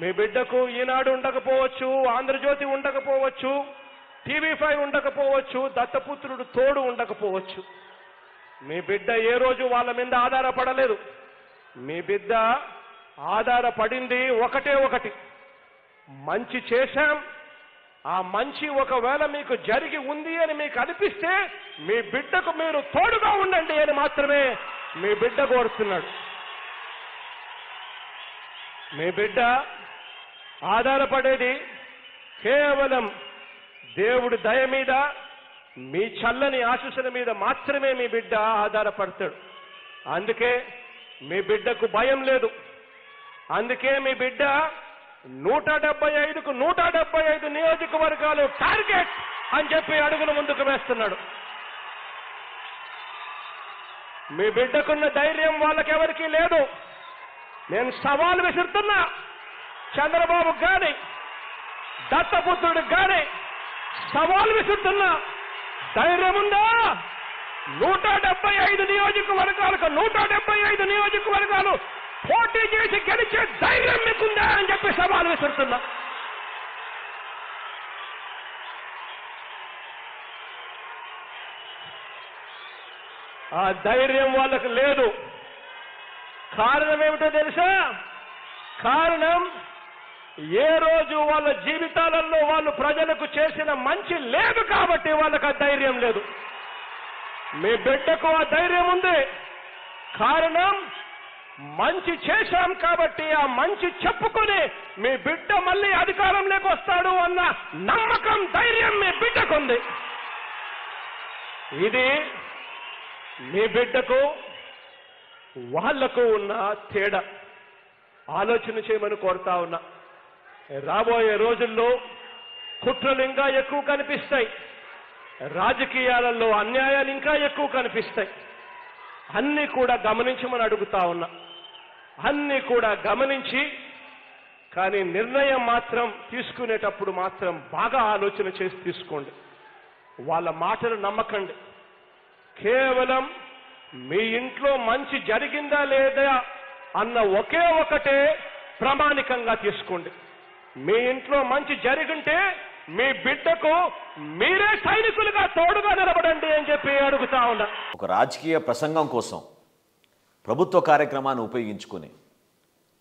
మీ బిడ్డకు ఈనాడు ఉండకపోవచ్చు, ఆంధ్రజ్యోతి ఉండకపోవచ్చు, టీవీ5 ఉండకపోవచ్చు, దత్తపుత్రుడు తోడు ఉండకపోవచ్చు. మీ బిడ్డ ఏ రోజు వాళ్ళ మీద ఆధారపడలేదు. మీ బిడ్డ ఆధారపడింది ఒకటి, మంచి చేశాం, ఆ మంచి ఒకవేళ మీకు జరిగి ఉంది అని మీకు అనిపిస్తే మీ బిడ్డకు మీరు తోడుగా ఉండండి అని మాత్రమే మీ బిడ్డ కోరుతున్నాడు. మీ బిడ్డ ఆధారపడేది కేవలం దేవుడి దయ మీద, మీ చల్లని ఆశీస్సుల మీద మాత్రమే మీ బిడ్డ ఆధారపడతాడు. అందుకే మీ బిడ్డకు భయం లేదు. అందుకే మీ బిడ్డ 175కు 175 నియోజకవర్గాలు టార్గెట్ అని చెప్పి అడుగులు ముందుకు వేస్తున్నాడు. మీ బిడ్డకున్న ధైర్యం వాళ్ళకెవరికీ లేదు. నేను సవాల్ విసురుతున్నా, చంద్రబాబు గాని దత్తపుత్రుడికి గాని సవాల్ విసురుతున్నా. ధైర్యం ఉందా? 175 నియోజకవర్గాలకు 175 నియోజకవర్గాలు పోటీ చేసి గెలిచే ధైర్యం మీకుందా అని చెప్పి సవాల్ విసురుతున్నా. ఆ ధైర్యం వాళ్ళకు లేదు. కారణం ఏమిటో తెలుసా? కారణం ఏ రోజు వాళ్ళ జీవితాలలో వాళ్ళు ప్రజలకు చేసిన మంచి లేదు కాబట్టి వాళ్ళకు ఆ ధైర్యం లేదు. మీ బిడ్డకు ఆ ధైర్యం ఉంది. కారణం మంచి చేశాం కాబట్టి ఆ మంచి చెప్పుకొని మీ బిడ్డ మళ్ళీ అధికారంలోకి వస్తాడు అన్న నమ్మకం, ధైర్యం మీ బిడ్డకుంది. ఇది మీ బిడ్డకు వాళ్లకు ఉన్న తేడా. ఆలోచన చేయమని కోరుతా ఉన్నా. రాబోయే రోజుల్లో కుట్రలు ఇంకా ఎక్కువ కనిపిస్తాయి. రాజకీయాలలో అన్యాయాలు ఇంకా ఎక్కువ కనిపిస్తాయి. అన్ని కూడా గమనించమని అడుగుతా ఉన్నా. అన్ని కూడా గమనించి, కానీ నిర్ణయం మాత్రం తీసుకునేటప్పుడు మాత్రం బాగా ఆలోచన చేసి తీసుకోండి. వాళ్ళ మాటలు నమ్మకండి. కేవలం మీ ఇంట్లో మంచి జరిగిందా లేదా అన్న ఒకటే ప్రామాణికంగా తీసుకోండి. మీ ఇంట్లో మంచి జరిగింటే మీ బిడ్డకు మీరే సైనికులుగా తోడుగా నిలబడండి అని చెప్పి అడుగుతా ఉన్నా. ఒక రాజకీయ ప్రసంగం కోసం ప్రభుత్వ కార్యక్రమాన్ని ఉపయోగించుకొని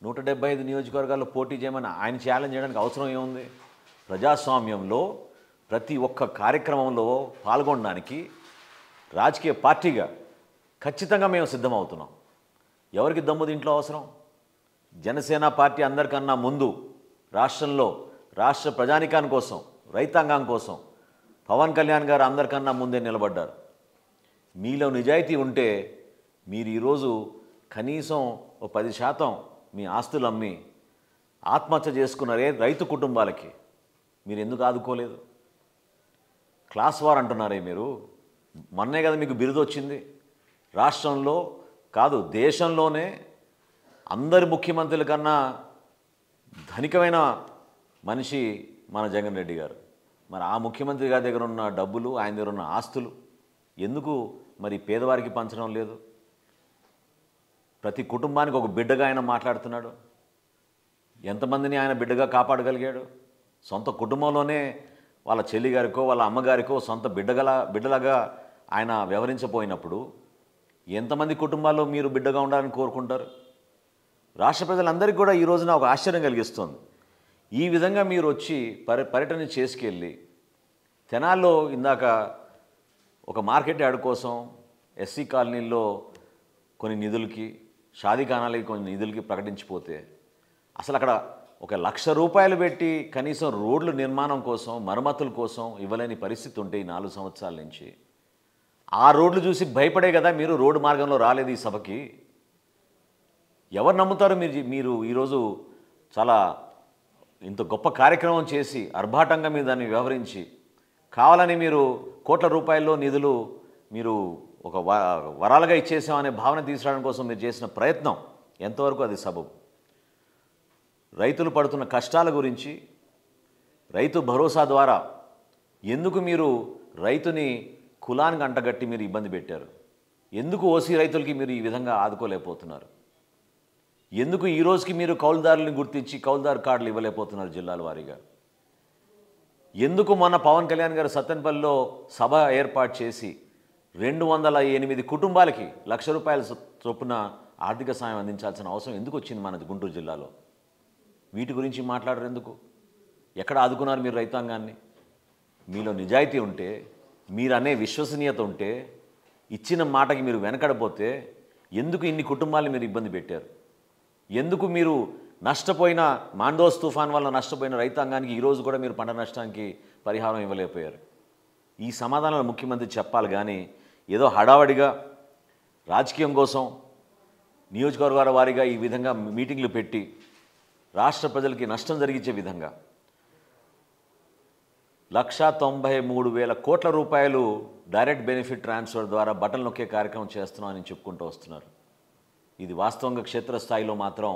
175 నియోజకవర్గాల్లో పోటీ చేయమని ఆయన ఛాలెంజ్ చేయడానికి అవసరం ఏముంది? ప్రజాస్వామ్యంలో ప్రతి ఒక్క కార్యక్రమంలో పాల్గొనడానికి రాజకీయ పార్టీగా ఖచ్చితంగా మేము సిద్ధమవుతున్నాం. ఎవరికి దమ్ము దీంట్లో అవసరం? జనసేన పార్టీ అందరికన్నా ముందు రాష్ట్రంలో రాష్ట్ర ప్రజానికాని కోసం, రైతాంగం కోసం పవన్ కళ్యాణ్ గారు అందరికన్నా ముందే నిలబడ్డారు. మీలో నిజాయితీ ఉంటే మీరు ఈరోజు కనీసం 10% మీ ఆస్తులు అమ్మి ఆత్మహత్య చేసుకున్నారే రైతు కుటుంబాలకి మీరు ఎందుకు ఆదుకోలేదు? క్లాస్ వార్ అంటున్నారే మీరు. మొన్నే కదా మీకు బిరుదు వచ్చింది. రాష్ట్రంలో కాదు దేశంలోనే అందరి ముఖ్యమంత్రుల కన్నా ధనికమైన మనిషి మన జగన్ రెడ్డి గారు. మరి ఆ ముఖ్యమంత్రి గారి దగ్గర ఉన్న డబ్బులు, ఆయన దగ్గర ఉన్న ఆస్తులు ఎందుకు మరి పేదవారికి పంచడం లేదు? ప్రతి కుటుంబానికి ఒక బిడ్డగా ఆయన మాట్లాడుతున్నాడు. ఎంతమందిని ఆయన బిడ్డగా కాపాడగలిగాడు? సొంత కుటుంబంలోనే వాళ్ళ చెల్లి గారికో వాళ్ళ అమ్మగారికో సొంత బిడ్డలాగా ఆయన వ్యవహరించపోయినప్పుడు ఎంతమంది కుటుంబాల్లో మీరు బిడ్డగా ఉండాలని కోరుకుంటారు? రాష్ట్ర ప్రజలందరికీ కూడా ఈ రోజున ఒక ఆశ్చర్యం కలిగిస్తుంది. ఈ విధంగా మీరు వచ్చి పర్యటన చేసుకెళ్ళి తెనాల్లో ఇందాక ఒక మార్కెట్ యార్డ్ కోసం ఎస్సీ కాలనీల్లో కొన్ని నిధులకి, షాదీఖానాలకి కొన్ని నిధులకి ప్రకటించిపోతే అసలు అక్కడ 1,00,000 రూపాయలు పెట్టి కనీసం రోడ్ల నిర్మాణం కోసం, మరమ్మతుల కోసం ఇవ్వలేని పరిస్థితి ఉంటే ఈ 4 సంవత్సరాల నుంచి ఆ రోడ్లు చూసి భయపడే కదా మీరు రోడ్డు మార్గంలో రాలేదు ఈ సభకి. ఎవరు నమ్ముతారు? మీరు ఈరోజు చాలా ఇంత గొప్ప కార్యక్రమం చేసి ఆర్భాటంగా మీరు దాన్ని వ్యవహరించి కావాలని మీరు కోట్ల రూపాయల్లో నిధులు మీరు ఒక వరాలుగా ఇచ్చేసామనే భావన తీసుకురావడం కోసం మీరు చేసిన ప్రయత్నం ఎంతవరకు అది సబబు? రైతులు పడుతున్న కష్టాల గురించి, రైతు భరోసా ద్వారా ఎందుకు మీరు రైతుని కులానికి అంటగట్టి మీరు ఇబ్బంది పెట్టారు? ఎందుకు ఓసీ రైతులకి మీరు ఈ విధంగా ఆదుకోలేకపోతున్నారు? ఎందుకు ఈ రోజుకి మీరు కౌలుదారులను గుర్తించి కౌలుదారు కార్డులు ఇవ్వలేకపోతున్నారు జిల్లాల వారీగా? ఎందుకు మొన్న పవన్ కళ్యాణ్ గారు సత్తెనపల్లిలో సభ ఏర్పాటు చేసి 208 కుటుంబాలకి ₹1,00,000 చొప్పున ఆర్థిక సాయం అందించాల్సిన అవసరం ఎందుకు వచ్చింది మన గుంటూరు జిల్లాలో? వీటి గురించి మాట్లాడరు ఎందుకు? ఎక్కడ ఆదుకున్నారు మీరు రైతాంగాన్ని? మీలో నిజాయితీ ఉంటే, మీరు అనే విశ్వసనీయత ఉంటే, ఇచ్చిన మాటకి మీరు వెనకడపోతే ఎందుకు ఇన్ని కుటుంబాలను మీరు ఇబ్బంది పెట్టారు? ఎందుకు మీరు నష్టపోయిన మాండోస్ తుఫాన్ వల్ల నష్టపోయిన రైతాంగానికి ఈరోజు కూడా మీరు పంట నష్టానికి పరిహారం ఇవ్వలేకపోయారు? ఈ సమాధానాలు ముఖ్యమంత్రి చెప్పాలి. కానీ ఏదో హడావడిగా రాజకీయం కోసం నియోజకవర్గాల వారీగా ఈ విధంగా మీటింగ్లు పెట్టి రాష్ట్ర ప్రజలకి నష్టం జరిగించే విధంగా 1,93,000 కోట్ల రూపాయలు డైరెక్ట్ బెనిఫిట్ ట్రాన్స్ఫర్ ద్వారా బటన్ నొక్కే కార్యక్రమం చేస్తున్నామని చెప్పుకుంటూ వస్తున్నారు. ఇది వాస్తవంగా క్షేత్రస్థాయిలో మాత్రం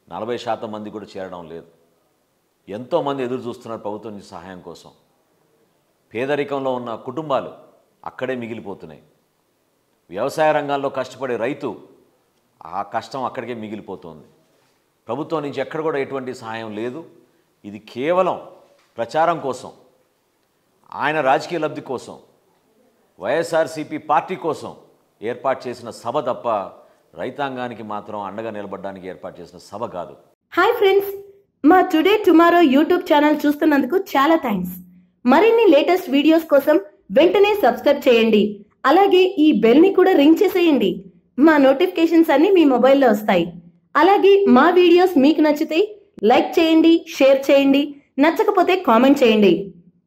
40% మంది కూడా చేరడం లేదు. ఎంతోమంది ఎదురు చూస్తున్నారు ప్రభుత్వం నుంచి సహాయం కోసం. పేదరికంలో ఉన్న కుటుంబాలు అక్కడే మిగిలిపోతున్నాయి. వ్యవసాయ రంగాల్లో కష్టపడే రైతు ఆ కష్టం అక్కడికే మిగిలిపోతుంది. ప్రభుత్వం నుంచి ఎక్కడ కూడా ఎటువంటి సహాయం లేదు. ఇది కేవలం ప్రచారం కోసం, ఆయన రాజకీయ లబ్ధి కోసం, వైఎస్ఆర్సీపీ పార్టీ కోసం ఏర్పాటు చేసిన సభ తప్ప రైతాంగానికి మాత్రం అండగా నిలబడడానికి ఏర్పాటు చేసిన సభ కాదు. హాయ్ ఫ్రెండ్స్, మా టుడే టుమారో యూట్యూబ్ ఛానల్ చూస్తున్నందుకు చాలా థ్యాంక్స్. మరిన్ని లేటెస్ట్ వీడియోస్ కోసం వెంటనే సబ్స్క్రైబ్ చేయండి. అలాగే ఈ బెల్ ని కూడా రింగ్ చేసేయండి. మా నోటిఫికేషన్స్ అన్ని మీ మొబైల్లో వస్తాయి. అలాగే మా వీడియోస్ మీకు నచ్చితే లైక్ చేయండి, షేర్ చేయండి, నచ్చకపోతే కామెంట్ చేయండి.